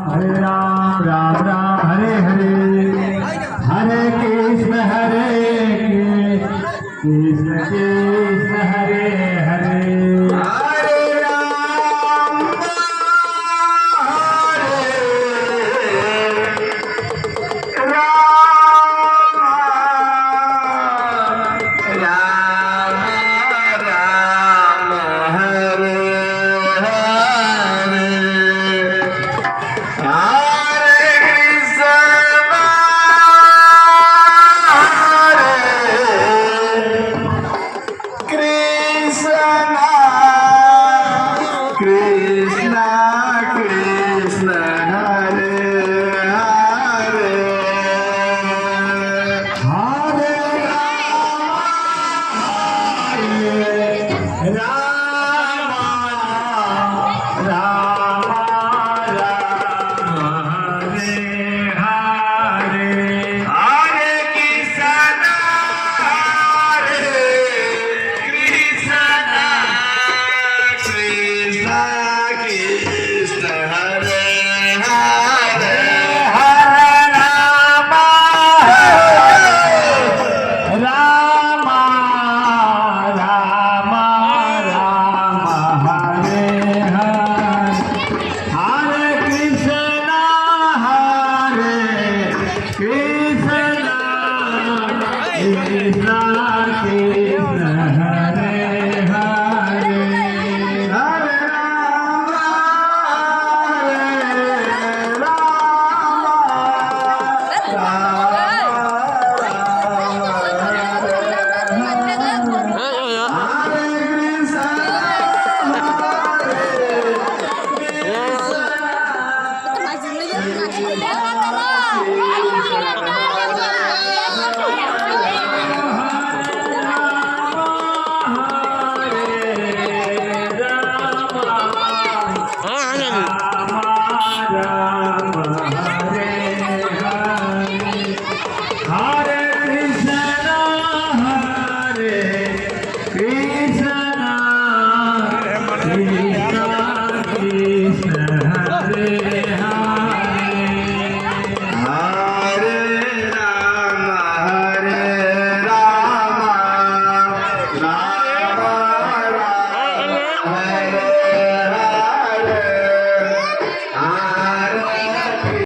Hare Ram Ram Ram Hare Hare Hare Krishna Krishna Krishna Hare Hare Hare Ram Krishna Krishna Hare Hare Hare Ram Ram Hare Hare Hare Krishna Hare Krishna Krishna Krishna Hare Hare Ram Ram Ram Hare Hare Hare Krishna Krishna Krishna Hare Hare Hare Hare